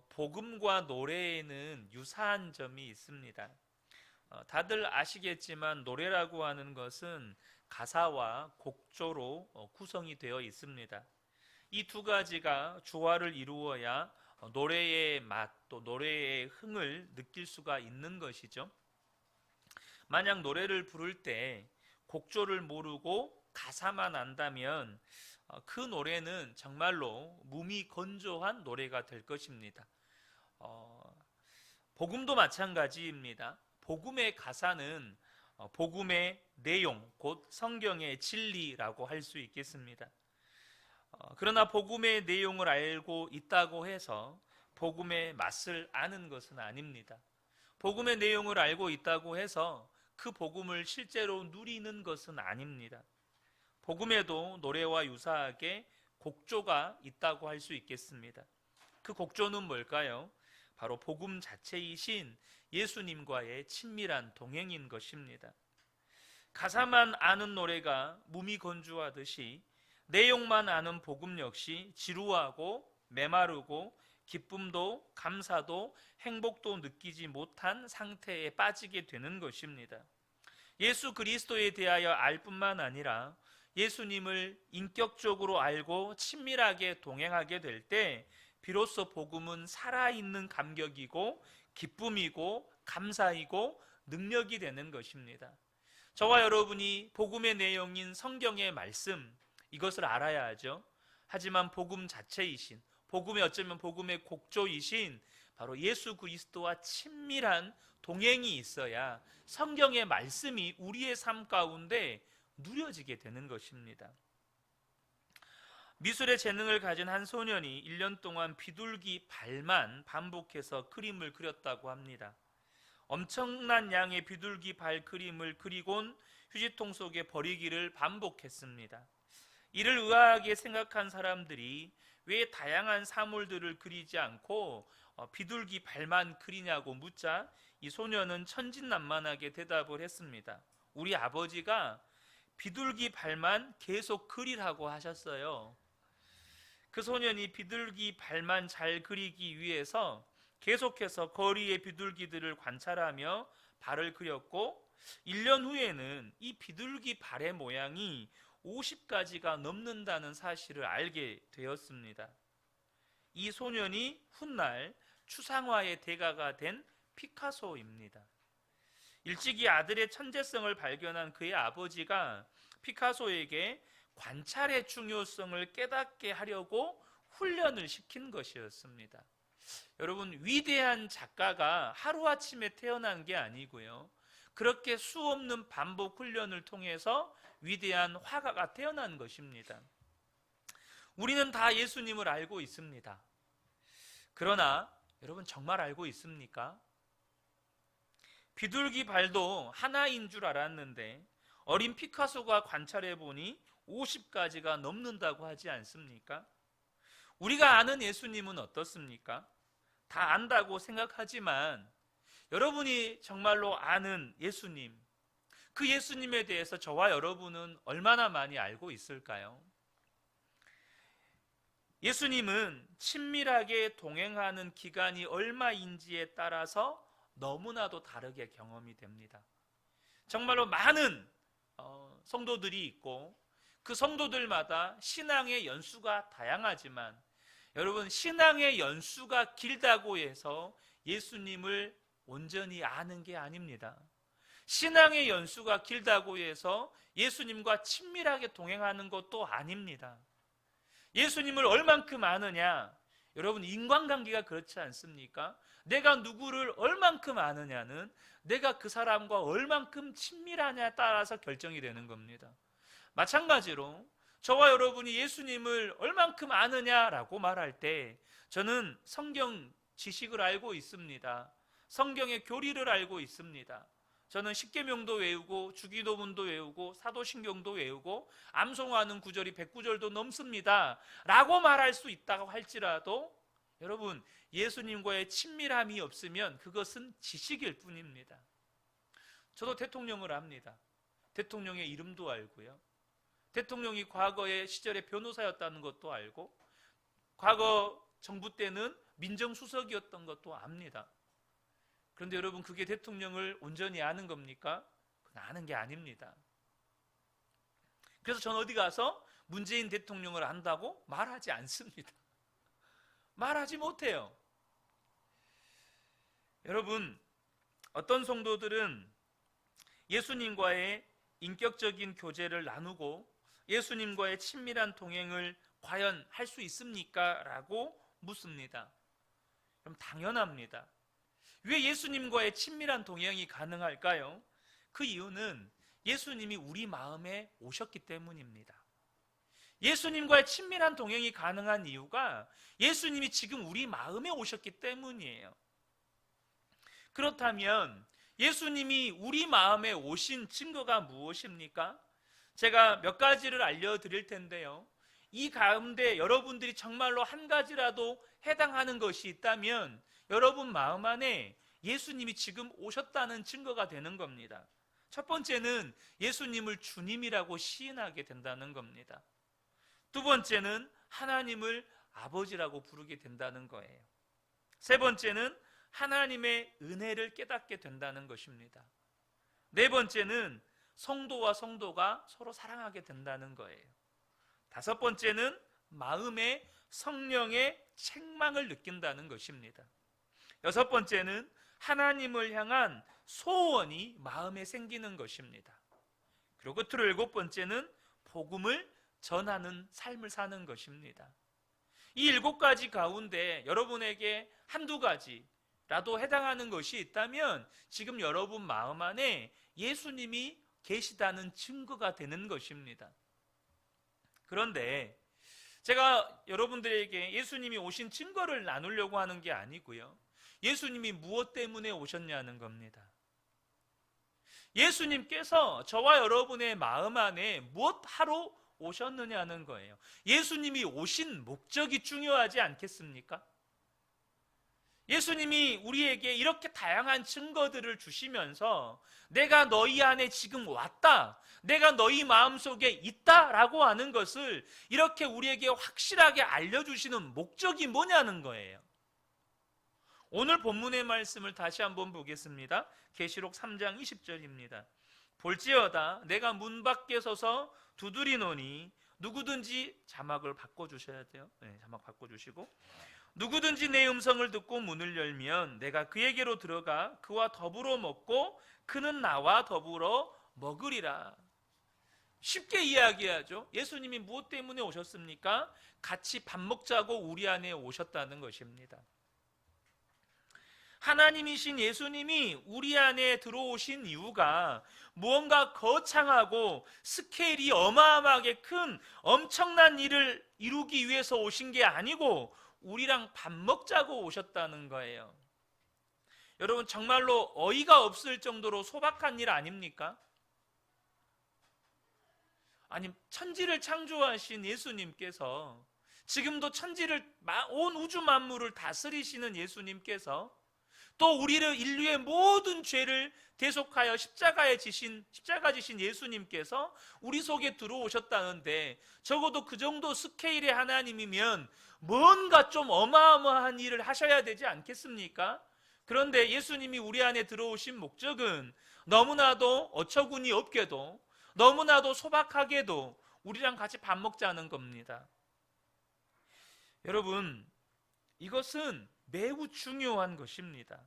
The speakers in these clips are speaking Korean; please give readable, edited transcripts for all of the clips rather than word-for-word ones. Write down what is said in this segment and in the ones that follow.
복음과 노래에는 유사한 점이 있습니다. 다들 아시겠지만 노래라고 하는 것은 가사와 곡조로 구성이 되어 있습니다. 이 두 가지가 조화를 이루어야 노래의 맛, 또 노래의 흥을 느낄 수가 있는 것이죠. 만약 노래를 부를 때 곡조를 모르고 가사만 안다면 그 노래는 정말로 무미건조한 노래가 될 것입니다. 복음도 마찬가지입니다. 복음의 가사는 복음의 내용, 곧 성경의 진리라고 할 수 있겠습니다. 그러나 복음의 내용을 알고 있다고 해서 복음의 맛을 아는 것은 아닙니다. 복음의 내용을 알고 있다고 해서 그 복음을 실제로 누리는 것은 아닙니다. 복음에도 노래와 유사하게 곡조가 있다고 할 수 있겠습니다. 그 곡조는 뭘까요? 바로 복음 자체이신 예수님과의 친밀한 동행인 것입니다. 가사만 아는 노래가 무미건조하듯이 내용만 아는 복음 역시 지루하고 메마르고 기쁨도 감사도 행복도 느끼지 못한 상태에 빠지게 되는 것입니다. 예수 그리스도에 대하여 알 뿐만 아니라 예수님을 인격적으로 알고 친밀하게 동행하게 될 때 비로소 복음은 살아있는 감격이고 기쁨이고 감사이고 능력이 되는 것입니다. 저와 여러분이 복음의 내용인 성경의 말씀, 이것을 알아야 하죠. 하지만 복음 자체이신, 복음의 어쩌면 복음의 곡조이신 바로 예수 그리스도와 친밀한 동행이 있어야 성경의 말씀이 우리의 삶 가운데 누려지게 되는 것입니다. 미술의 재능을 가진 한 소년이 1년 동안 비둘기 발만 반복해서 그림을 그렸다고 합니다. 엄청난 양의 비둘기 발 그림을 그리곤 휴지통 속에 버리기를 반복했습니다. 이를 의아하게 생각한 사람들이 왜 다양한 사물들을 그리지 않고 비둘기 발만 그리냐고 묻자 이 소년은 천진난만하게 대답을 했습니다. 우리 아버지가 비둘기 발만 계속 그리라고 하셨어요. 그 소년이 비둘기 발만 잘 그리기 위해서 계속해서 거리의 비둘기들을 관찰하며 발을 그렸고 1년 후에는 이 비둘기 발의 모양이 50가지가 넘는다는 사실을 알게 되었습니다. 이 소년이 훗날 추상화의 대가가 된 피카소입니다. 일찍이 아들의 천재성을 발견한 그의 아버지가 피카소에게 관찰의 중요성을 깨닫게 하려고 훈련을 시킨 것이었습니다. 여러분, 위대한 작가가 하루아침에 태어난 게 아니고요, 그렇게 수없는 반복 훈련을 통해서 위대한 화가가 태어난 것입니다. 우리는 다 예수님을 알고 있습니다. 그러나 여러분, 정말 알고 있습니까? 비둘기 발도 하나인 줄 알았는데 어린 피카소가 관찰해 보니 50가지가 넘는다고 하지 않습니까? 우리가 아는 예수님은 어떻습니까? 다 안다고 생각하지만 여러분이 정말로 아는 예수님, 그 예수님에 대해서 저와 여러분은 얼마나 많이 알고 있을까요? 예수님은 친밀하게 동행하는 기간이 얼마인지에 따라서 너무나도 다르게 경험이 됩니다. 정말로 많은 성도들이 있고 그 성도들마다 신앙의 연수가 다양하지만 여러분, 신앙의 연수가 길다고 해서 예수님을 온전히 아는 게 아닙니다. 신앙의 연수가 길다고 해서 예수님과 친밀하게 동행하는 것도 아닙니다. 예수님을 얼만큼 아느냐, 여러분, 인간관계가 그렇지 않습니까? 내가 누구를 얼만큼 아느냐는 내가 그 사람과 얼만큼 친밀하냐에 따라서 결정이 되는 겁니다. 마찬가지로 저와 여러분이 예수님을 얼만큼 아느냐라고 말할 때 저는 성경 지식을 알고 있습니다. 성경의 교리를 알고 있습니다. 저는 십계명도 외우고 주기도문도 외우고 사도신경도 외우고 암송하는 구절이 100구절도 넘습니다 라고 말할 수 있다고 할지라도 여러분, 예수님과의 친밀함이 없으면 그것은 지식일 뿐입니다. 저도 대통령을 압니다. 대통령의 이름도 알고요, 대통령이 과거의 시절에 변호사였다는 것도 알고 과거 정부 때는 민정수석이었던 것도 압니다. 그런데 여러분, 그게 대통령을 온전히 아는 겁니까? 그건 아는 게 아닙니다. 그래서 저는 어디 가서 문재인 대통령을 안다고 말하지 않습니다. 말하지 못해요. 여러분, 어떤 성도들은 예수님과의 인격적인 교제를 나누고 예수님과의 친밀한 동행을 과연 할 수 있습니까? 라고 묻습니다. 그럼 당연합니다. 왜 예수님과의 친밀한 동행이 가능할까요? 그 이유는 예수님이 우리 마음에 오셨기 때문입니다. 예수님과의 친밀한 동행이 가능한 이유가 예수님이 지금 우리 마음에 오셨기 때문이에요. 그렇다면 예수님이 우리 마음에 오신 증거가 무엇입니까? 제가 몇 가지를 알려드릴 텐데요. 이 가운데 여러분들이 정말로 한 가지라도 해당하는 것이 있다면 여러분 마음 안에 예수님이 지금 오셨다는 증거가 되는 겁니다. 첫 번째는 예수님을 주님이라고 시인하게 된다는 겁니다. 두 번째는 하나님을 아버지라고 부르게 된다는 거예요. 세 번째는 하나님의 은혜를 깨닫게 된다는 것입니다. 네 번째는 성도와 성도가 서로 사랑하게 된다는 거예요. 다섯 번째는 마음에 성령의 책망을 느낀다는 것입니다. 여섯 번째는 하나님을 향한 소원이 마음에 생기는 것입니다. 그리고 끝으로 일곱 번째는 복음을 전하는 삶을 사는 것입니다. 이 일곱 가지 가운데 여러분에게 한두 가지라도 해당하는 것이 있다면 지금 여러분 마음 안에 예수님이 계시다는 증거가 되는 것입니다. 그런데 제가 여러분들에게 예수님이 오신 증거를 나누려고 하는 게 아니고요, 예수님이 무엇 때문에 오셨냐는 겁니다. 예수님께서 저와 여러분의 마음 안에 무엇 하러 오셨느냐는 거예요. 예수님이 오신 목적이 중요하지 않겠습니까? 예수님이 우리에게 이렇게 다양한 증거들을 주시면서 내가 너희 안에 지금 왔다, 내가 너희 마음속에 있다라고 하는 것을 이렇게 우리에게 확실하게 알려주시는 목적이 뭐냐는 거예요. 오늘 본문의 말씀을 다시 한번 보겠습니다. 계시록 3장 20절입니다. 볼지어다 내가 문 밖에 서서 두드리노니 누구든지, 자막을 바꿔주셔야 돼요. 네, 자막 바꿔주시고, 누구든지 내 음성을 듣고 문을 열면 내가 그에게로 들어가 그와 더불어 먹고 그는 나와 더불어 먹으리라. 쉽게 이야기하죠. 예수님이 무엇 때문에 오셨습니까? 같이 밥 먹자고 우리 안에 오셨다는 것입니다. 하나님이신 예수님이 우리 안에 들어오신 이유가 무언가 거창하고 스케일이 어마어마하게 큰 엄청난 일을 이루기 위해서 오신 게 아니고 우리랑 밥 먹자고 오셨다는 거예요. 여러분, 정말로 어이가 없을 정도로 소박한 일 아닙니까? 아니, 천지를 창조하신 예수님께서, 지금도 천지를, 온 우주 만물을 다스리시는 예수님께서, 또 우리를, 인류의 모든 죄를 대속하여 십자가 지신 예수님께서 우리 속에 들어오셨다는데, 적어도 그 정도 스케일의 하나님이면 뭔가 좀 어마어마한 일을 하셔야 되지 않겠습니까? 그런데 예수님이 우리 안에 들어오신 목적은 너무나도 어처구니 없게도, 너무나도 소박하게도 우리랑 같이 밥 먹자는 겁니다. 여러분, 이것은 매우 중요한 것입니다.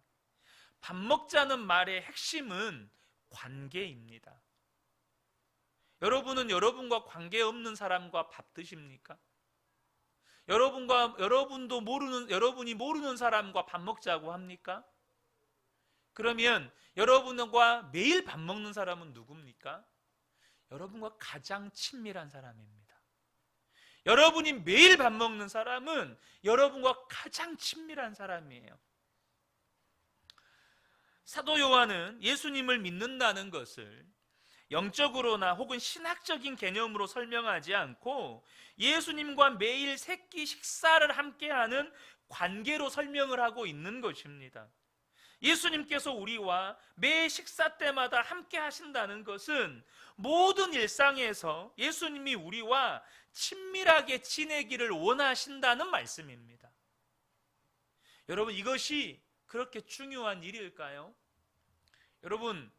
밥 먹자는 말의 핵심은 관계입니다. 여러분은 여러분과 관계없는 사람과 밥 드십니까? 여러분이 모르는 사람과 밥 먹자고 합니까? 그러면 여러분과 매일 밥 먹는 사람은 누굽니까? 여러분과 가장 친밀한 사람입니다. 여러분이 매일 밥 먹는 사람은 여러분과 가장 친밀한 사람이에요. 사도 요한은 예수님을 믿는다는 것을 영적으로나 혹은 신학적인 개념으로 설명하지 않고 예수님과 매일 세끼 식사를 함께하는 관계로 설명을 하고 있는 것입니다. 예수님께서 우리와 매 식사 때마다 함께 하신다는 것은 모든 일상에서 예수님이 우리와 친밀하게 지내기를 원하신다는 말씀입니다. 여러분, 이것이 그렇게 중요한 일일까요? 여러분,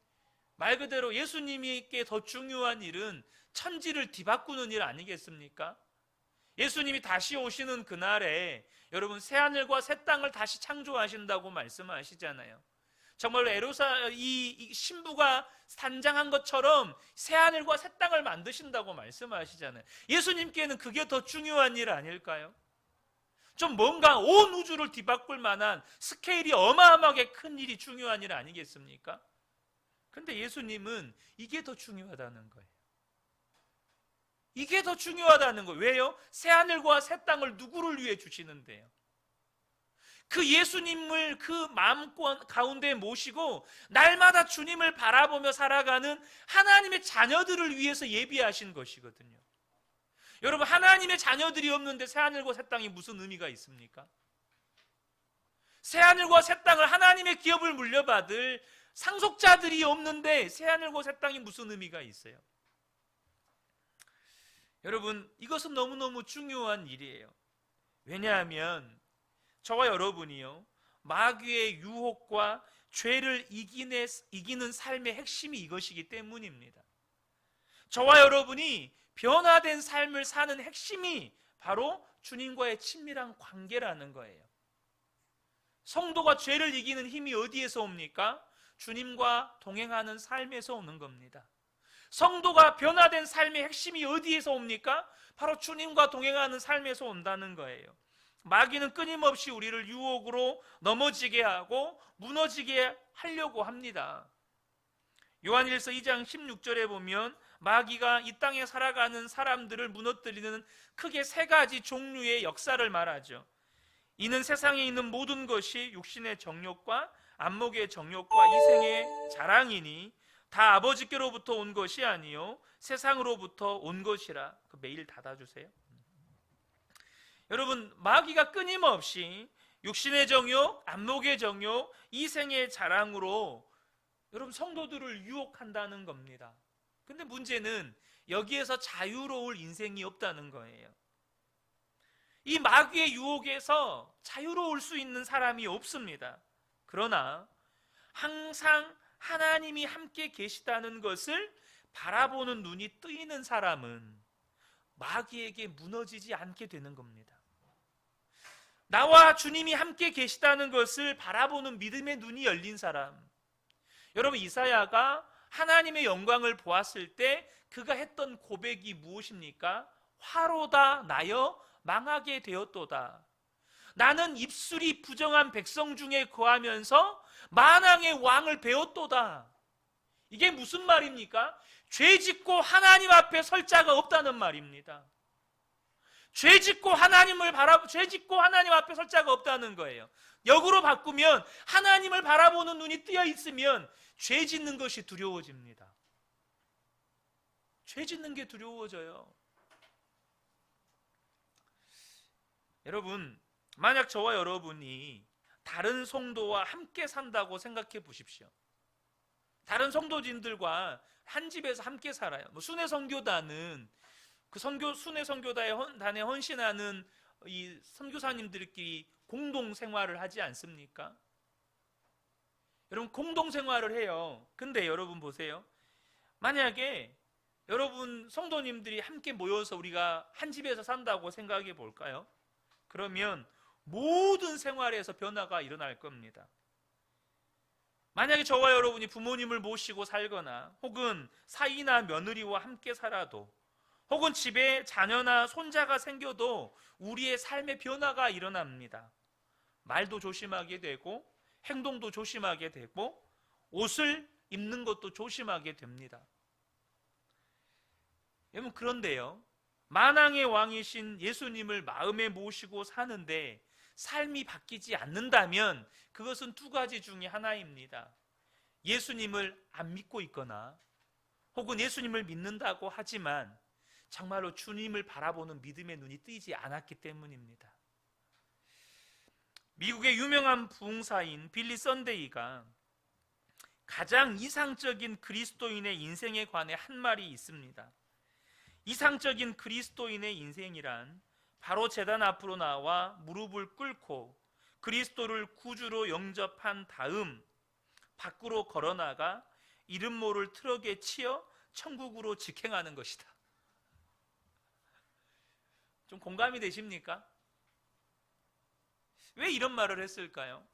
말 그대로 예수님께 더 중요한 일은 천지를 뒤바꾸는 일 아니겠습니까? 예수님이 다시 오시는 그날에 여러분, 새하늘과 새 땅을 다시 창조하신다고 말씀하시잖아요. 정말로 이 신부가 산장한 것처럼 새하늘과 새 땅을 만드신다고 말씀하시잖아요. 예수님께는 그게 더 중요한 일 아닐까요? 좀 뭔가 온 우주를 뒤바꿀 만한 스케일이 어마어마하게 큰 일이 중요한 일 아니겠습니까? 근데 예수님은 이게 더 중요하다는 거예요. 이게 더 중요하다는 거예요. 왜요? 새하늘과 새 땅을 누구를 위해 주시는데요? 그 예수님을 그 마음 가운데 모시고 날마다 주님을 바라보며 살아가는 하나님의 자녀들을 위해서 예비하신 것이거든요. 여러분, 하나님의 자녀들이 없는데 새하늘과 새 땅이 무슨 의미가 있습니까? 새하늘과 새 땅을 하나님의 기업을 물려받을 상속자들이 없는데 새하늘과 새 땅이 무슨 의미가 있어요? 여러분, 이것은 너무너무 중요한 일이에요. 왜냐하면 저와 여러분이요, 마귀의 유혹과 죄를 이기는 삶의 핵심이 이것이기 때문입니다. 저와 여러분이 변화된 삶을 사는 핵심이 바로 주님과의 친밀한 관계라는 거예요. 성도가 죄를 이기는 힘이 어디에서 옵니까? 주님과 동행하는 삶에서 오는 겁니다. 성도가 변화된 삶의 핵심이 어디에서 옵니까? 바로 주님과 동행하는 삶에서 온다는 거예요. 마귀는 끊임없이 우리를 유혹으로 넘어지게 하고 무너지게 하려고 합니다. 요한일서 2장 16절에 보면 마귀가 이 땅에 살아가는 사람들을 무너뜨리는 크게 세 가지 종류의 역사를 말하죠. 이는 세상에 있는 모든 것이 육신의 정욕과 안목의 정욕과 이생의 자랑이니 다 아버지께로부터 온 것이 아니요 세상으로부터 온 것이라. 그 메일 닫아주세요. 여러분, 마귀가 끊임없이 육신의 정욕, 안목의 정욕, 이생의 자랑으로 여러분 성도들을 유혹한다는 겁니다. 근데 문제는 여기에서 자유로울 인생이 없다는 거예요. 이 마귀의 유혹에서 자유로울 수 있는 사람이 없습니다. 그러나 항상 하나님이 함께 계시다는 것을 바라보는 눈이 뜨이는 사람은 마귀에게 무너지지 않게 되는 겁니다. 나와 주님이 함께 계시다는 것을 바라보는 믿음의 눈이 열린 사람, 여러분, 이사야가 하나님의 영광을 보았을 때 그가 했던 고백이 무엇입니까? 화로다 나여 망하게 되었도다. 나는 입술이 부정한 백성 중에 거하면서 만왕의 왕을 배웠도다. 이게 무슨 말입니까? 죄 짓고 하나님 앞에 설 자가 없다는 말입니다. 죄 짓고 하나님 앞에 설 자가 없다는 거예요. 역으로 바꾸면 하나님을 바라보는 눈이 뜨여 있으면 죄 짓는 것이 두려워집니다. 죄 짓는 게 두려워져요. 여러분, 만약 저와 여러분이 다른 성도와 함께 산다고 생각해 보십시오. 다른 성도진들과 한 집에서 함께 살아요. 순회 선교단은 순회 선교단에 헌신하는 이 선교사님들끼리 공동 생활을 하지 않습니까? 여러분, 공동 생활을 해요. 근데 여러분 보세요. 만약에 여러분 성도님들이 함께 모여서 우리가 한 집에서 산다고 생각해 볼까요? 그러면 모든 생활에서 변화가 일어날 겁니다. 만약에 저와 여러분이 부모님을 모시고 살거나 혹은 사이나 며느리와 함께 살아도 혹은 집에 자녀나 손자가 생겨도 우리의 삶의 변화가 일어납니다. 말도 조심하게 되고 행동도 조심하게 되고 옷을 입는 것도 조심하게 됩니다. 여러분, 그런데요, 만왕의 왕이신 예수님을 마음에 모시고 사는데 삶이 바뀌지 않는다면 그것은 두 가지 중에 하나입니다. 예수님을 안 믿고 있거나 혹은 예수님을 믿는다고 하지만 정말로 주님을 바라보는 믿음의 눈이 뜨이지 않았기 때문입니다. 미국의 유명한 부흥사인 빌리 썬데이가 가장 이상적인 그리스도인의 인생에 관해 한 말이 있습니다. 이상적인 그리스도인의 인생이란 바로 제단 앞으로 나와 무릎을 꿇고 그리스도를 구주로 영접한 다음 밖으로 걸어나가 이름 모를 트럭에 치여 천국으로 직행하는 것이다. 좀 공감이 되십니까? 왜 이런 말을 했을까요?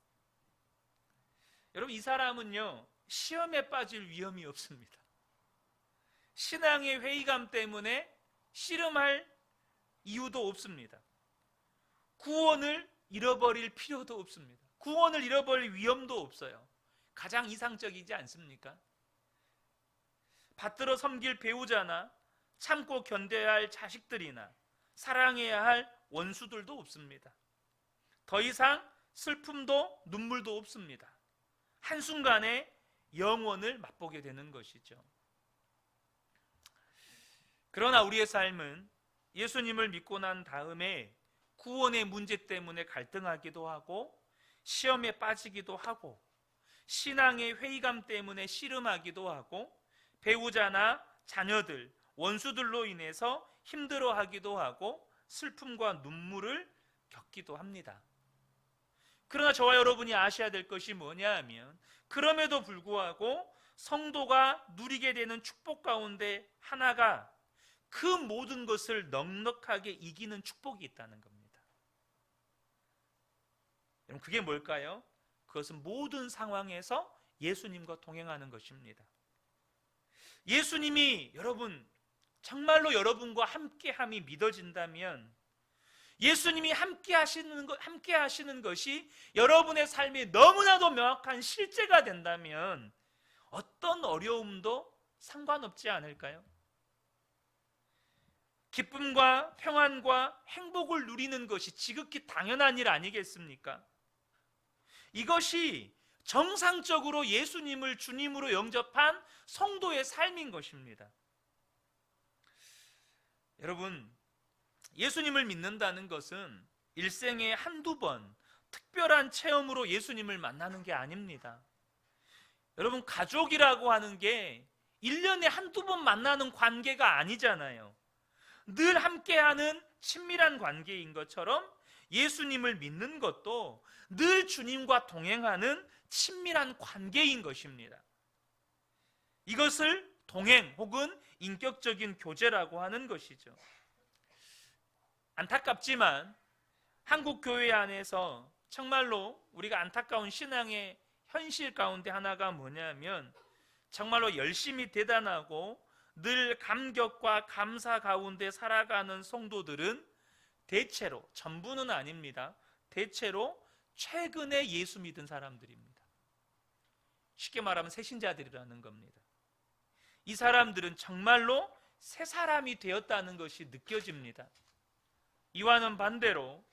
여러분, 이 사람은요, 시험에 빠질 위험이 없습니다. 신앙의 회의감 때문에 씨름할 이유도 없습니다. 구원을 잃어버릴 필요도 없습니다. 구원을 잃어버릴 위험도 없어요. 가장 이상적이지 않습니까? 받들어 섬길 배우자나 참고 견뎌야 할 자식들이나 사랑해야 할 원수들도 없습니다. 더 이상 슬픔도 눈물도 없습니다. 한순간에 영원을 맛보게 되는 것이죠. 그러나 우리의 삶은 예수님을 믿고 난 다음에 구원의 문제 때문에 갈등하기도 하고 시험에 빠지기도 하고 신앙의 회의감 때문에 씨름하기도 하고 배우자나 자녀들, 원수들로 인해서 힘들어하기도 하고 슬픔과 눈물을 겪기도 합니다. 그러나 저와 여러분이 아셔야 될 것이 뭐냐 하면 그럼에도 불구하고 성도가 누리게 되는 축복 가운데 하나가 그 모든 것을 넉넉하게 이기는 축복이 있다는 겁니다. 여러분, 그게 뭘까요? 그것은 모든 상황에서 예수님과 동행하는 것입니다. 예수님이 여러분 정말로 여러분과 함께함이 믿어진다면, 예수님이 함께 하시는 것이 여러분의 삶에 너무나도 명확한 실제가 된다면 어떤 어려움도 상관없지 않을까요? 기쁨과 평안과 행복을 누리는 것이 지극히 당연한 일 아니겠습니까? 이것이 정상적으로 예수님을 주님으로 영접한 성도의 삶인 것입니다. 여러분, 예수님을 믿는다는 것은 일생에 한두 번 특별한 체험으로 예수님을 만나는 게 아닙니다. 여러분, 가족이라고 하는 게 1년에 한두 번 만나는 관계가 아니잖아요. 늘 함께하는 친밀한 관계인 것처럼 예수님을 믿는 것도 늘 주님과 동행하는 친밀한 관계인 것입니다. 이것을 동행 혹은 인격적인 교제라고 하는 것이죠. 안타깝지만 한국 교회 안에서 정말로 우리가 안타까운 신앙의 현실 가운데 하나가 뭐냐면 정말로 열심히 대단하고 늘 감격과 감사 가운데 살아가는 성도들은 대체로, 전부는 아닙니다, 대체로 최근에 예수 믿은 사람들입니다. 쉽게 말하면 새신자들이라는 겁니다. 이 사람들은 정말로 새 사람이 되었다는 것이 느껴집니다. 이와는 반대로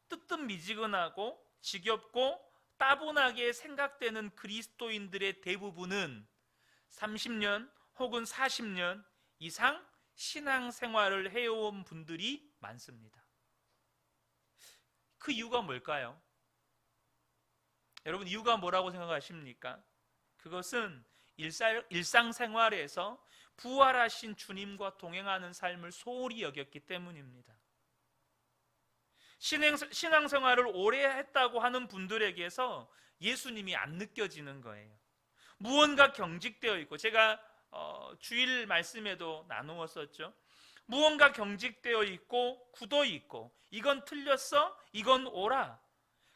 뜨뜻미지근하고 지겹고 따분하게 생각되는 그리스도인들의 대부분은 30년 혹은 40년 이상 신앙생활을 해온 분들이 많습니다. 그 이유가 뭘까요? 여러분, 이유가 뭐라고 생각하십니까? 그것은 일상생활에서 부활하신 주님과 동행하는 삶을 소홀히 여겼기 때문입니다. 신앙생활을 오래 했다고 하는 분들에게서 예수님이 안 느껴지는 거예요. 무언가 경직되어 있고, 제가 주일 말씀에도 나누었었죠. 무언가 경직되어 있고 굳어 있고, 이건 틀렸어, 이건 옳아,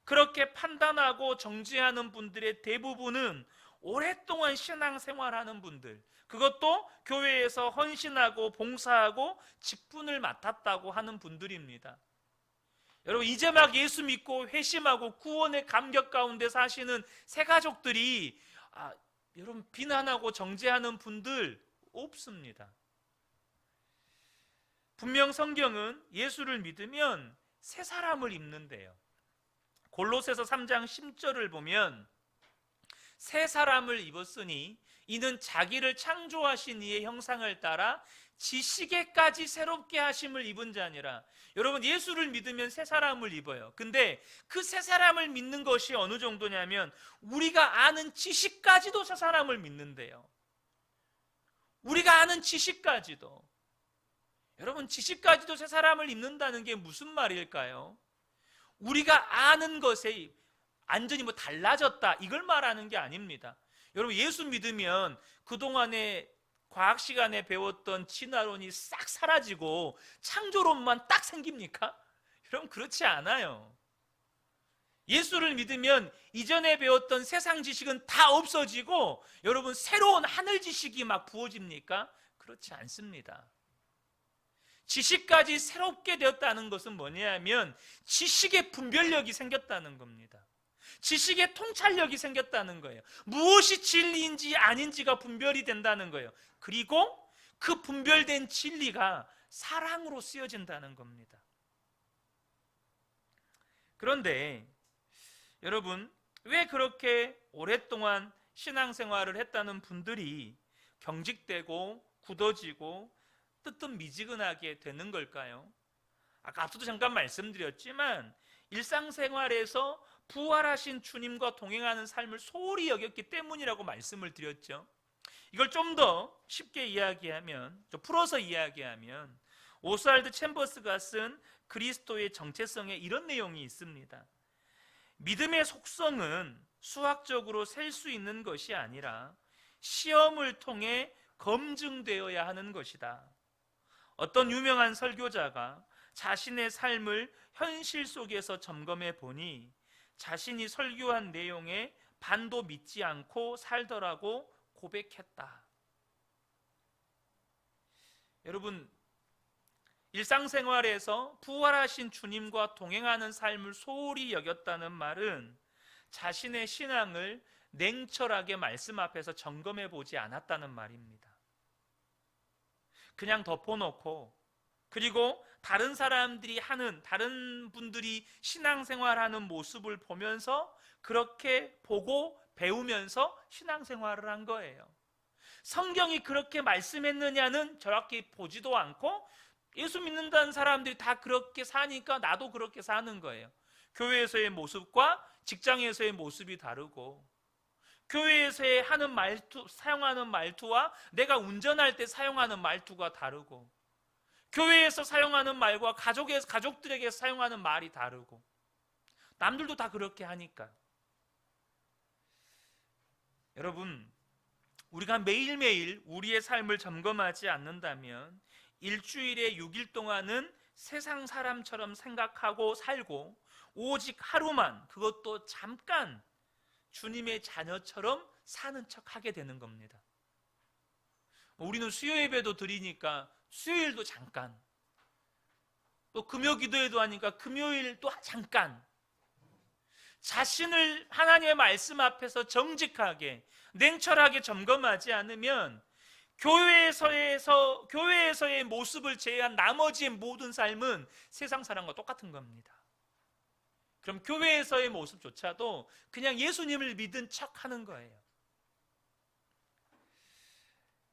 그렇게 판단하고 정죄하는 분들의 대부분은 오랫동안 신앙생활하는 분들, 그것도 교회에서 헌신하고 봉사하고 직분을 맡았다고 하는 분들입니다. 여러분, 이제 막 예수 믿고 회심하고 구원의 감격 가운데 사시는 새가족들이 여러분 비난하고 정죄하는 분들 없습니다. 분명 성경은 예수를 믿으면 새 사람을 입는데요. 골로새서 3장 10절을 보면 새 사람을 입었으니 이는 자기를 창조하신 이의 형상을 따라 지시게까지 새롭게 하심을 입은 자니라. 여러분, 예수를 믿으면 새 사람을 입어요. 근데 그 새 사람을 믿는 것이 어느 정도냐면 우리가 아는 지식까지도 새 사람을 믿는데요. 우리가 아는 지식까지도. 여러분, 지식까지도 새 사람을 입는다는 게 무슨 말일까요? 우리가 아는 것에, 완전히 뭐 달라졌다 이걸 말하는 게 아닙니다. 여러분, 예수 믿으면 그동안에 과학 시간에 배웠던 진화론이 싹 사라지고 창조론만 딱 생깁니까? 여러분, 그렇지 않아요. 예수를 믿으면 이전에 배웠던 세상 지식은 다 없어지고 여러분, 새로운 하늘 지식이 막 부어집니까? 그렇지 않습니다. 지식까지 새롭게 되었다는 것은 뭐냐면 지식의 분별력이 생겼다는 겁니다. 지식의 통찰력이 생겼다는 거예요. 무엇이 진리인지 아닌지가 분별이 된다는 거예요. 그리고 그 분별된 진리가 사랑으로 쓰여진다는 겁니다. 그런데 여러분, 왜 그렇게 오랫동안 신앙생활을 했다는 분들이 경직되고 굳어지고 뜨뜻미지근하게 되는 걸까요? 아까 앞서도 잠깐 말씀드렸지만 일상생활에서 부활하신 주님과 동행하는 삶을 소홀히 여겼기 때문이라고 말씀을 드렸죠. 이걸 좀 더 쉽게 이야기하면, 좀 풀어서 이야기하면 오스왈드 챔버스가 쓴 그리스도의 정체성에 이런 내용이 있습니다. 믿음의 속성은 수학적으로 셀 수 있는 것이 아니라 시험을 통해 검증되어야 하는 것이다. 어떤 유명한 설교자가 자신의 삶을 현실 속에서 점검해 보니 자신이 설교한 내용에 반도 믿지 않고 살더라고 고백했다. 여러분, 일상생활에서 부활하신 주님과 동행하는 삶을 소홀히 여겼다는 말은 자신의 신앙을 냉철하게 말씀 앞에서 점검해 보지 않았다는 말입니다. 그냥 덮어놓고, 그리고 다른 사람들이 하는, 다른 분들이 신앙생활하는 모습을 보면서 그렇게 보고 배우면서 신앙생활을 한 거예요. 성경이 그렇게 말씀했느냐는 정확히 보지도 않고 예수 믿는다는 사람들이 다 그렇게 사니까 나도 그렇게 사는 거예요. 교회에서의 모습과 직장에서의 모습이 다르고, 교회에서의 하는 말투, 사용하는 말투와 내가 운전할 때 사용하는 말투가 다르고, 교회에서 사용하는 말과 가족들에게 사용하는 말이 다르고, 남들도 다 그렇게 하니까. 여러분, 우리가 매일매일 우리의 삶을 점검하지 않는다면 일주일에 6일 동안은 세상 사람처럼 생각하고 살고 오직 하루만, 그것도 잠깐 주님의 자녀처럼 사는 척 하게 되는 겁니다. 우리는 수요 예배도 드리니까 수요일도 잠깐, 또 금요 기도회도 하니까 금요일도 잠깐, 자신을 하나님의 말씀 앞에서 정직하게 냉철하게 점검하지 않으면 교회에서의 모습을 제외한 나머지의 모든 삶은 세상 사람과 똑같은 겁니다. 그럼 교회에서의 모습조차도 그냥 예수님을 믿은 척 하는 거예요.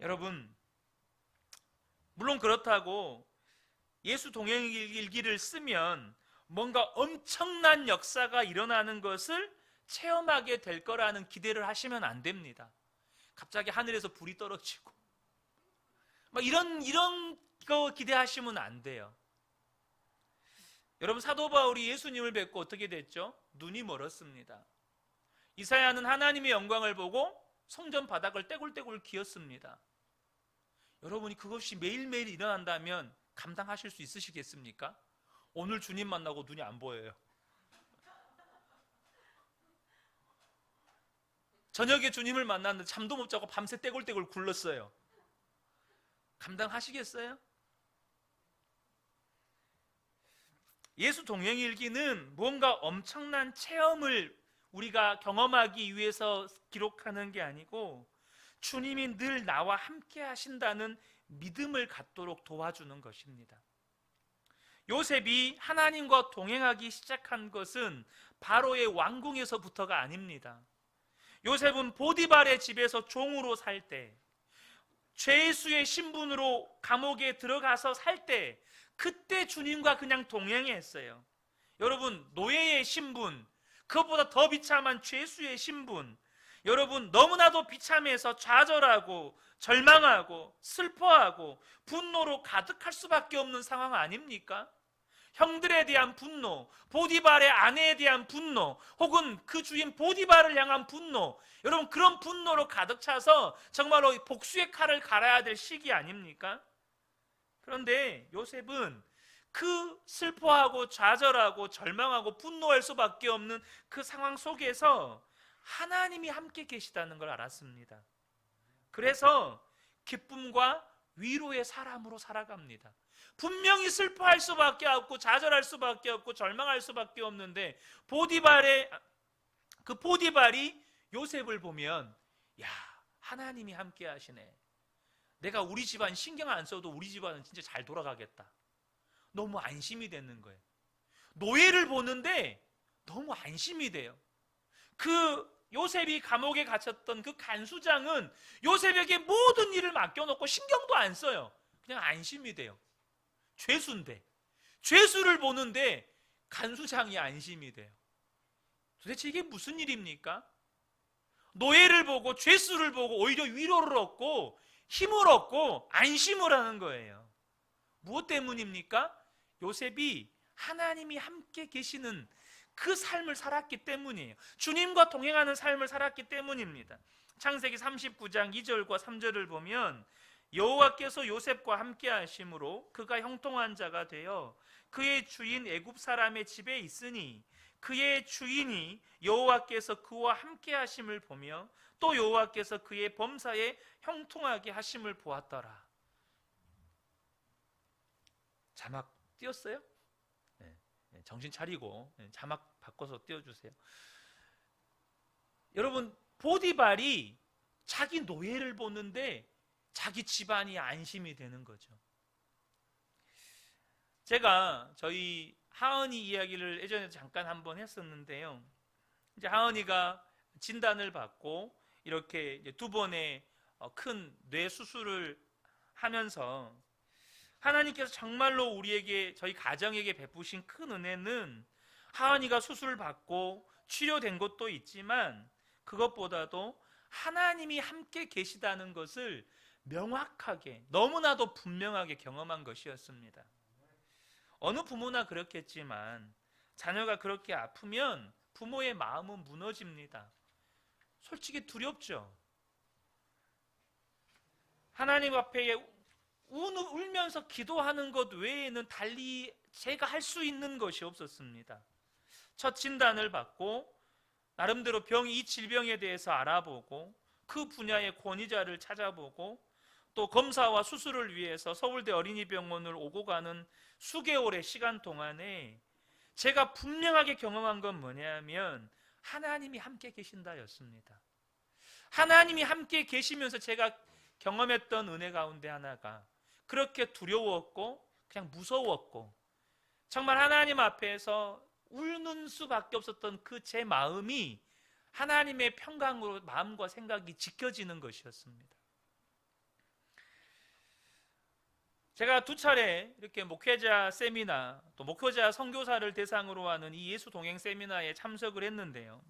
여러분, 물론 그렇다고 예수 동행일기를 쓰면 뭔가 엄청난 역사가 일어나는 것을 체험하게 될 거라는 기대를 하시면 안 됩니다. 갑자기 하늘에서 불이 떨어지고 막 이런 거 기대하시면 안 돼요. 여러분, 사도 바울이 예수님을 뵙고 어떻게 됐죠? 눈이 멀었습니다. 이사야는 하나님의 영광을 보고 성전 바닥을 떼굴떼굴 기었습니다. 여러분이 그것이 매일매일 일어난다면 감당하실 수 있으시겠습니까? 오늘 주님 만나고 눈이 안 보여요. 저녁에 주님을 만났는데 잠도 못 자고 밤새 떼굴떼굴 굴렀어요. 감당하시겠어요? 예수 동행일기는 뭔가 엄청난 체험을 우리가 경험하기 위해서 기록하는 게 아니고 주님이 늘 나와 함께 하신다는 믿음을 갖도록 도와주는 것입니다. 요셉이 하나님과 동행하기 시작한 것은 바로의 왕궁에서부터가 아닙니다. 요셉은 보디발의 집에서 종으로 살 때, 죄수의 신분으로 감옥에 들어가서 살 때, 그때 주님과 그냥 동행했어요. 여러분, 노예의 신분, 그것보다 더 비참한 죄수의 신분, 여러분 너무나도 비참해서 좌절하고 절망하고 슬퍼하고 분노로 가득할 수밖에 없는 상황 아닙니까? 형들에 대한 분노, 보디발의 아내에 대한 분노, 혹은 그 주인 보디발을 향한 분노, 여러분 그런 분노로 가득 차서 정말로 복수의 칼을 갈아야 될 시기 아닙니까? 그런데 요셉은 그 슬퍼하고 좌절하고 절망하고 분노할 수밖에 없는 그 상황 속에서 하나님이 함께 계시다는 걸 알았습니다. 그래서 기쁨과 위로의 사람으로 살아갑니다. 분명히 슬퍼할 수밖에 없고 좌절할 수밖에 없고 절망할 수밖에 없는데 그 보디발이 요셉을 보면 야, 하나님이 함께 하시네. 내가 우리 집안 신경 안 써도 우리 집안은 진짜 잘 돌아가겠다. 너무 안심이 되는 거예요. 노예를 보는데 너무 안심이 돼요. 그 요셉이 감옥에 갇혔던 그 간수장은 요셉에게 모든 일을 맡겨놓고 신경도 안 써요. 그냥 안심이 돼요. 죄수인데, 죄수를 보는데 간수장이 안심이 돼요. 도대체 이게 무슨 일입니까? 노예를 보고 죄수를 보고 오히려 위로를 얻고 힘을 얻고 안심을 하는 거예요. 무엇 때문입니까? 요셉이 하나님이 함께 계시는 그 삶을 살았기 때문이에요. 주님과 동행하는 삶을 살았기 때문입니다. 창세기 39장 2절과 3절을 보면 여호와께서 요셉과 함께 하심으로 그가 형통한 자가 되어 그의 주인 애굽 사람의 집에 있으니 그의 주인이 여호와께서 그와 함께 하심을 보며 또 여호와께서 그의 범사에 형통하게 하심을 보았더라. 자막 띄었어요? 정신 차리고 자막 바꿔서 띄워주세요. 여러분, 보디발이 자기 노예를 보는데 자기 집안이 안심이 되는 거죠. 제가 저희 하은이 이야기를 예전에 잠깐 한번 했었는데요. 이제 하은이가 진단을 받고 이렇게 이제 2번의 큰 뇌 수술을 하면서 하나님께서 정말로 우리에게, 저희 가정에게 베푸신 큰 은혜는 하은이가 수술을 받고 치료된 것도 있지만 그것보다도 하나님이 함께 계시다는 것을 명확하게, 너무나도 분명하게 경험한 것이었습니다. 어느 부모나 그렇겠지만 자녀가 그렇게 아프면 부모의 마음은 무너집니다. 솔직히 두렵죠. 하나님 앞에 울면서 기도하는 것 외에는 달리 제가 할 수 있는 것이 없었습니다. 첫 진단을 받고 나름대로 이 질병에 대해서 알아보고 그 분야의 권위자를 찾아보고 또 검사와 수술을 위해서 서울대 어린이병원을 오고 가는 수개월의 시간 동안에 제가 분명하게 경험한 건 뭐냐면 하나님이 함께 계신다였습니다. 하나님이 함께 계시면서 제가 경험했던 은혜 가운데 하나가 그렇게 두려웠고 그냥 무서웠고 정말 하나님 앞에서 우는 수밖에 없었던 그 제 마음이 하나님의 평강으로 마음과 생각이 지켜지는 것이었습니다. 제가 2차례 이렇게 목회자 세미나 또 목회자 선교사를 대상으로 하는 이 예수 동행 세미나에 참석을 했는데요.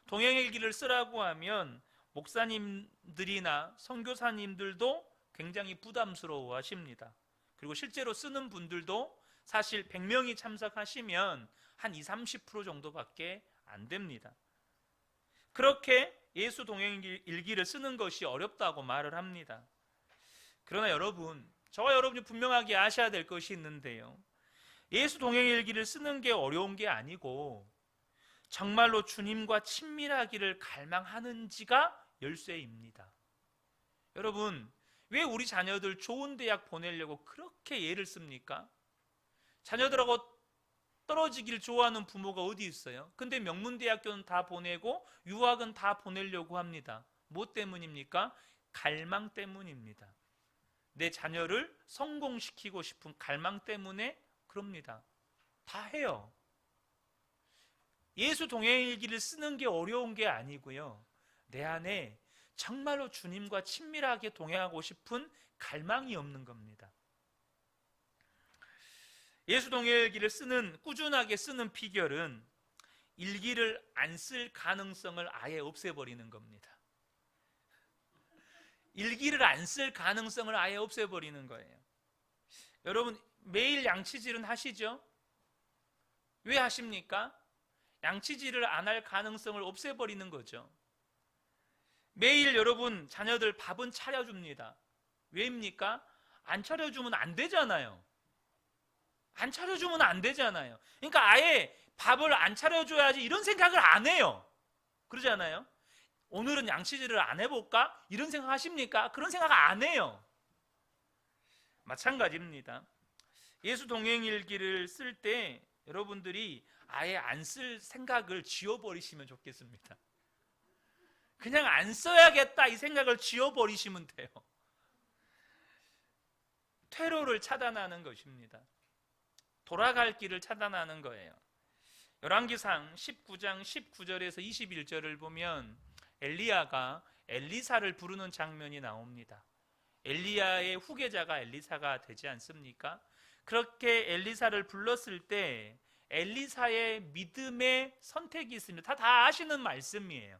동행의 길을 쓰라고 하면 목사님들이나 선교사님들도 굉장히 부담스러워 하십니다. 그리고 실제로 쓰는 분들도 사실 100명이 참석하시면 한 20-30% 정도밖에 안 됩니다. 그렇게 예수 동행 일기를 쓰는 것이 어렵다고 말을 합니다. 그러나 여러분, 저와 여러분이 분명하게 아셔야 될 것이 있는데요. 예수 동행 일기를 쓰는 게 어려운 게 아니고 정말로 주님과 친밀하기를 갈망하는지가 열쇠입니다. 여러분, 왜 우리 자녀들 좋은 대학 보내려고 그렇게 애를 씁니까? 자녀들하고 떨어지길 좋아하는 부모가 어디 있어요? 근데 명문대학교는 다 보내고 유학은 다 보내려고 합니다. 뭐 때문입니까? 갈망 때문입니다. 내 자녀를 성공시키고 싶은 갈망 때문에 그럽니다. 다 해요. 예수 동행일기를 쓰는 게 어려운 게 아니고요. 내 안에 정말로 주님과 친밀하게 동행하고 싶은 갈망이 없는 겁니다. 예수 동행일기를 꾸준하게 쓰는 비결은 일기를 안 쓸 가능성을 아예 없애버리는 겁니다. 일기를 안 쓸 가능성을 아예 없애버리는 거예요. 여러분 매일 양치질은 하시죠? 왜 하십니까? 양치질을 안 할 가능성을 없애버리는 거죠. 매일 여러분 자녀들 밥은 차려줍니다. 왜입니까? 안 차려주면 안 되잖아요. 안 차려주면 안 되잖아요. 그러니까 아예 밥을 안 차려줘야지 이런 생각을 안 해요. 그러잖아요. 오늘은 양치질을 안 해볼까? 이런 생각 하십니까? 그런 생각 안 해요. 마찬가지입니다. 예수 동행일기를 쓸 때 여러분들이 아예 안 쓸 생각을 지워버리시면 좋겠습니다. 그냥 안 써야겠다 이 생각을 지워버리시면 돼요. 퇴로를 차단하는 것입니다. 돌아갈 길을 차단하는 거예요. 열왕기상 19장 19절에서 21절을 보면 엘리야가 엘리사를 부르는 장면이 나옵니다. 엘리야의 후계자가 엘리사가 되지 않습니까? 그렇게 엘리사를 불렀을 때 엘리사의 믿음의 선택이 있습니다. 다 아시는 말씀이에요.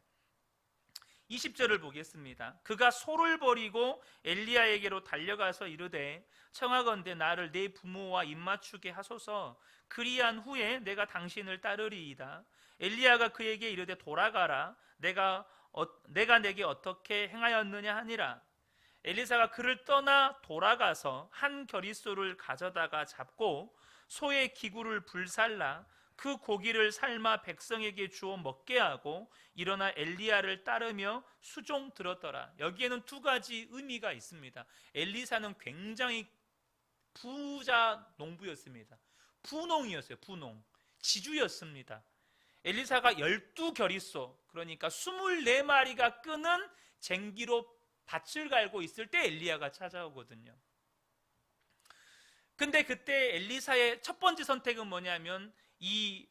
20절을 보겠습니다. 그가 소를 버리고 엘리야에게로 달려가서 이르되 청하건대 나를 내 부모와 입맞추게 하소서. 그리한 후에 내가 당신을 따르리이다. 엘리야가 그에게 이르되 돌아가라. 내가 내게 어떻게 행하였느냐 하니라. 엘리사가 그를 떠나 돌아가서 한 겨릿소를 가져다가 잡고 소의 기구를 불살라 그 고기를 삶아 백성에게 주어 먹게 하고 일어나 엘리야를 따르며 수종 들었더라. 여기에는 두 가지 의미가 있습니다. 엘리사는 굉장히 부자 농부였습니다. 부농이었어요. 부농. 지주였습니다. 엘리사가 12겨릿소, 그러니까 24마리가 끄는 쟁기로 밭을 갈고 있을 때 엘리야가 찾아오거든요. 근데 그때 엘리사의 첫 번째 선택은 뭐냐면 이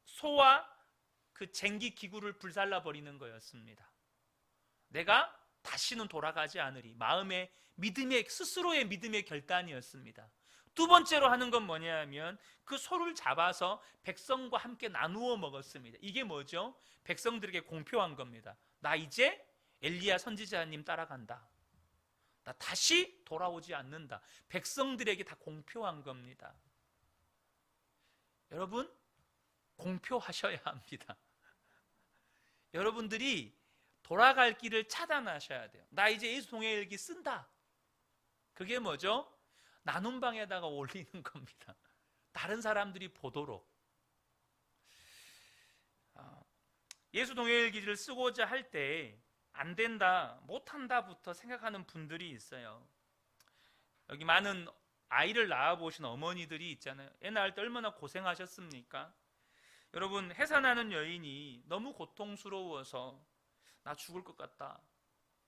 소와 그 쟁기 기구를 불살라 버리는 거였습니다. 내가 다시는 돌아가지 않으리. 마음의 믿음의, 스스로의 믿음의 결단이었습니다. 두 번째로 하는 건 뭐냐면 그 소를 잡아서 백성과 함께 나누어 먹었습니다. 이게 뭐죠? 백성들에게 공표한 겁니다. 나 이제 엘리야 선지자님 따라간다. 나 다시 돌아오지 않는다. 백성들에게 다 공표한 겁니다. 여러분, 공표하셔야 합니다. 여러분들이 돌아갈 길을 차단하셔야 돼요. 나 이제 예수 동행일기 쓴다. 그게 뭐죠? 나눔 방에다가 올리는 겁니다. 다른 사람들이 보도록. 예수 동행일기를 쓰고자 할 때 안 된다, 못 한다부터 생각하는 분들이 있어요. 여기 많은 아이를 낳아보신 어머니들이 있잖아요. 애 낳을 때 얼마나 고생하셨습니까? 여러분, 해산하는 여인이 너무 고통스러워서 나 죽을 것 같다,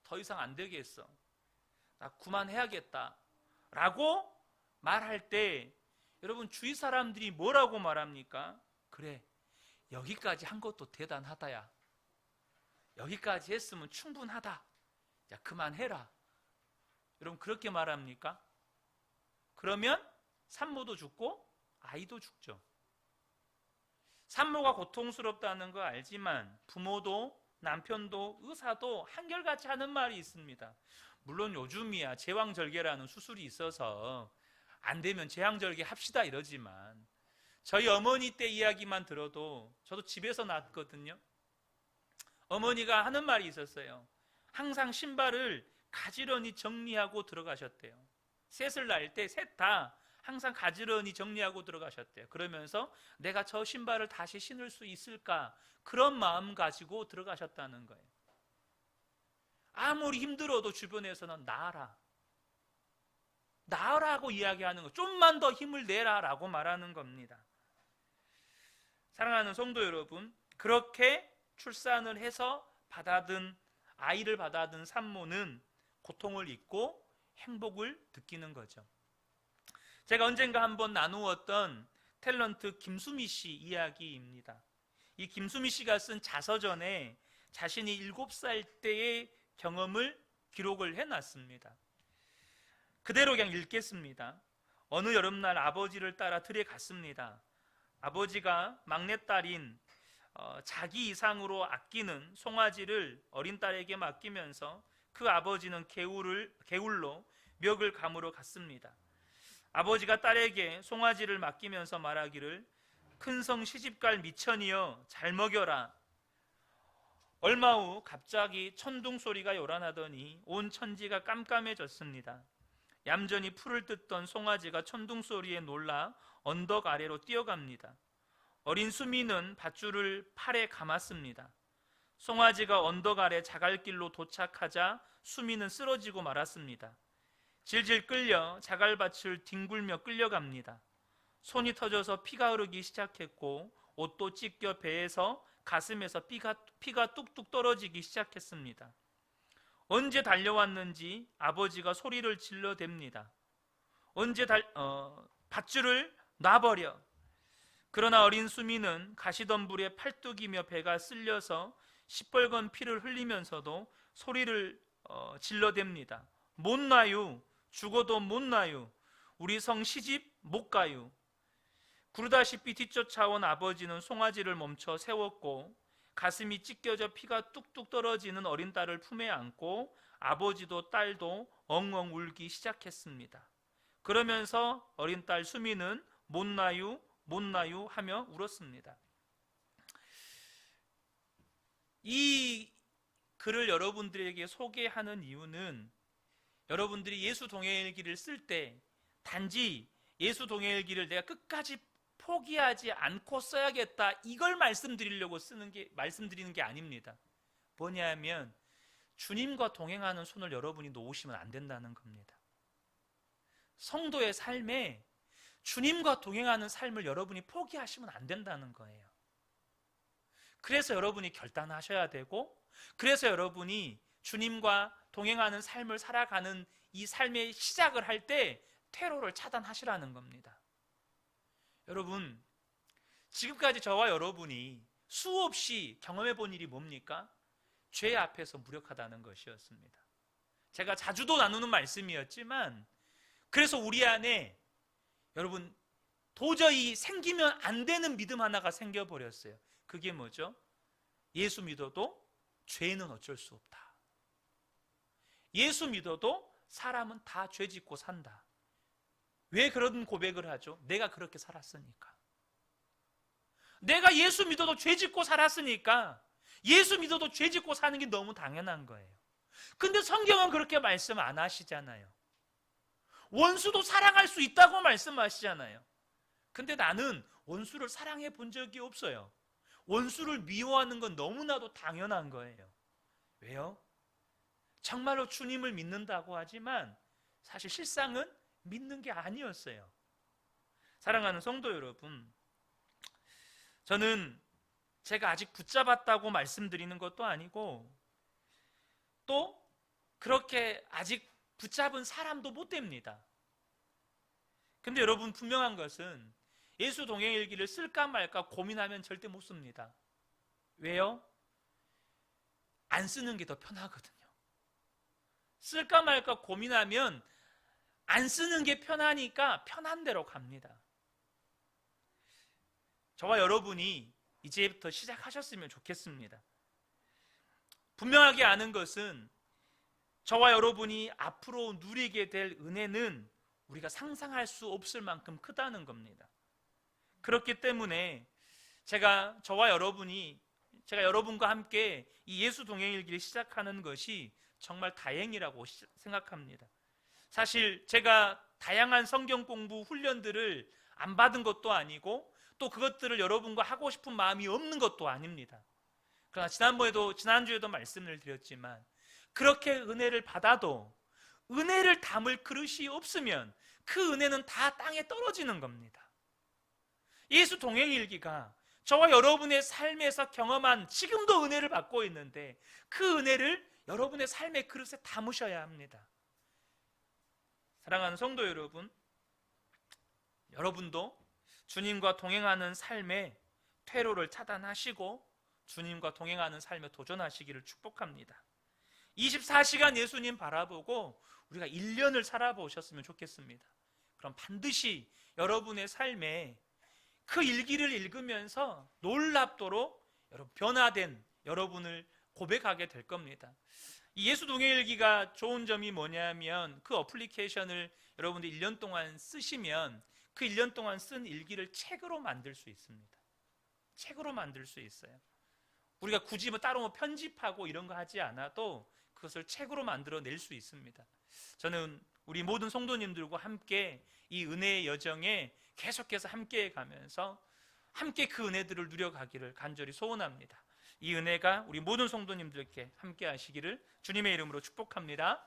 더 이상 안 되겠어, 나 그만해야겠다 라고 말할 때 여러분 주위 사람들이 뭐라고 말합니까? 그래, 여기까지 한 것도 대단하다야. 여기까지 했으면 충분하다. 야, 그만해라. 여러분 그렇게 말합니까? 그러면 산모도 죽고 아이도 죽죠. 산모가 고통스럽다는 거 알지만 부모도 남편도 의사도 한결같이 하는 말이 있습니다. 물론 요즘이야 제왕절개라는 수술이 있어서 안 되면 제왕절개 합시다 이러지만 저희 어머니 때 이야기만 들어도 저도 집에서 낳았거든요. 어머니가 하는 말이 있었어요. 항상 신발을 가지런히 정리하고 들어가셨대요. 셋을 낳을 때 셋 다 항상 가지런히 정리하고 들어가셨대요. 그러면서 내가 저 신발을 다시 신을 수 있을까, 그런 마음 가지고 들어가셨다는 거예요. 아무리 힘들어도 주변에서는 나아라, 나으라고 이야기하는 거, 좀만 더 힘을 내라 라고 말하는 겁니다. 사랑하는 성도 여러분, 그렇게 출산을 해서 아이를 받아든 산모는 고통을 잊고 행복을 느끼는 거죠. 제가 언젠가 한번 나누었던 탤런트 김수미 씨 이야기입니다. 이 김수미 씨가 쓴 자서전에 자신이 7살 때의 경험을 기록을 해놨습니다. 그대로 그냥 읽겠습니다. 어느 여름날 아버지를 따라 들에 갔습니다. 아버지가 막내딸인 자기 이상으로 아끼는 송아지를 어린 딸에게 맡기면서 그 아버지는 개울로 멱을 감으러 갔습니다. 아버지가 딸에게 송아지를 맡기면서 말하기를, 큰성 시집갈 미천이여 잘 먹여라. 얼마 후 갑자기 천둥 소리가 요란하더니 온 천지가 깜깜해졌습니다. 얌전히 풀을 뜯던 송아지가 천둥 소리에 놀라 언덕 아래로 뛰어갑니다. 어린 수미는 밧줄을 팔에 감았습니다. 송아지가 언덕 아래 자갈길로 도착하자 수미는 쓰러지고 말았습니다. 질질 끌려 자갈밭을 뒹굴며 끌려갑니다. 손이 터져서 피가 흐르기 시작했고 옷도 찢겨 배에서 가슴에서 피가 뚝뚝 떨어지기 시작했습니다. 언제 달려왔는지 아버지가 소리를 질러댑니다. 밧줄을 놔버려. 그러나 어린 수미는 가시덤불에 팔뚝이며 배가 쓸려서 시뻘건 피를 흘리면서도 소리를 질러댑니다. 못 놔요. 죽어도 못 놔요. 우리 성 시집 못 가요. 구르다시피 뒤쫓아온 아버지는 송아지를 멈춰 세웠고 가슴이 찢겨져 피가 뚝뚝 떨어지는 어린 딸을 품에 안고 아버지도 딸도 엉엉 울기 시작했습니다. 그러면서 어린 딸 수미는 못 놔요 못 놔요 하며 울었습니다. 이 글을 여러분들에게 소개하는 이유는 여러분들이 예수 동행일기를 쓸 때 단지 예수 동행일기를 내가 끝까지 포기하지 않고 써야겠다 이걸 말씀드리는 게 아닙니다. 뭐냐면 주님과 동행하는 손을 여러분이 놓으시면 안 된다는 겁니다. 성도의 삶에 주님과 동행하는 삶을 여러분이 포기하시면 안 된다는 거예요. 그래서 여러분이 결단하셔야 되고, 그래서 여러분이 주님과 동행하는 삶을 살아가는 이 삶의 시작을 할 때 퇴로를 차단하시라는 겁니다. 여러분, 지금까지 저와 여러분이 수없이 경험해 본 일이 뭡니까? 죄 앞에서 무력하다는 것이었습니다. 제가 자주도 나누는 말씀이었지만, 그래서 우리 안에 여러분 도저히 생기면 안 되는 믿음 하나가 생겨버렸어요. 그게 뭐죠? 예수 믿어도 죄는 어쩔 수 없다. 예수 믿어도 사람은 다 죄 짓고 산다. 왜 그런 고백을 하죠? 내가 그렇게 살았으니까. 내가 예수 믿어도 죄 짓고 살았으니까 예수 믿어도 죄 짓고 사는 게 너무 당연한 거예요. 근데 성경은 그렇게 말씀 안 하시잖아요. 원수도 사랑할 수 있다고 말씀하시잖아요. 근데 나는 원수를 사랑해 본 적이 없어요. 원수를 미워하는 건 너무나도 당연한 거예요. 왜요? 정말로 주님을 믿는다고 하지만 사실 실상은 믿는 게 아니었어요. 사랑하는 성도 여러분, 저는 제가 아직 붙잡았다고 말씀드리는 것도 아니고 또 그렇게 아직 붙잡은 사람도 못 됩니다. 근데 여러분, 분명한 것은 예수 동행일기를 쓸까 말까 고민하면 절대 못 씁니다. 왜요? 안 쓰는 게 더 편하거든요. 쓸까 말까 고민하면 안 쓰는 게 편하니까 편한 대로 갑니다. 저와 여러분이 이제부터 시작하셨으면 좋겠습니다. 분명하게 아는 것은 저와 여러분이 앞으로 누리게 될 은혜는 우리가 상상할 수 없을 만큼 크다는 겁니다. 그렇기 때문에 제가 여러분과 함께 이 예수 동행일기를 시작하는 것이 정말 다행이라고 생각합니다. 사실 제가 다양한 성경 공부 훈련들을 안 받은 것도 아니고 또 그것들을 여러분과 하고 싶은 마음이 없는 것도 아닙니다. 그러나 지난주에도 말씀을 드렸지만 그렇게 은혜를 받아도 은혜를 담을 그릇이 없으면 그 은혜는 다 땅에 떨어지는 겁니다. 예수 동행일기가 저와 여러분의 삶에서 경험한 지금도 은혜를 받고 있는데 그 은혜를 여러분의 삶의 그릇에 담으셔야 합니다. 사랑하는 성도 여러분, 여러분도 주님과 동행하는 삶의 퇴로를 차단하시고 주님과 동행하는 삶에 도전하시기를 축복합니다. 24시간 예수님 바라보고 우리가 1년을 살아보셨으면 좋겠습니다. 그럼 반드시 여러분의 삶에 그 일기를 읽으면서 놀랍도록 변화된 여러분을 고백하게 될 겁니다. 이 예수 동행일기가 좋은 점이 뭐냐면 그 어플리케이션을 여러분들 1년 동안 쓰시면 그 1년 동안 쓴 일기를 책으로 만들 수 있습니다. 책으로 만들 수 있어요. 우리가 굳이 따로 편집하고 이런 거 하지 않아도 그것을 책으로 만들어 낼 수 있습니다. 저는 우리 모든 성도님들과 함께 이 은혜의 여정에 계속해서 함께 가면서 함께 그 은혜들을 누려가기를 간절히 소원합니다. 이 은혜가 우리 모든 성도님들께 함께 하시기를 주님의 이름으로 축복합니다.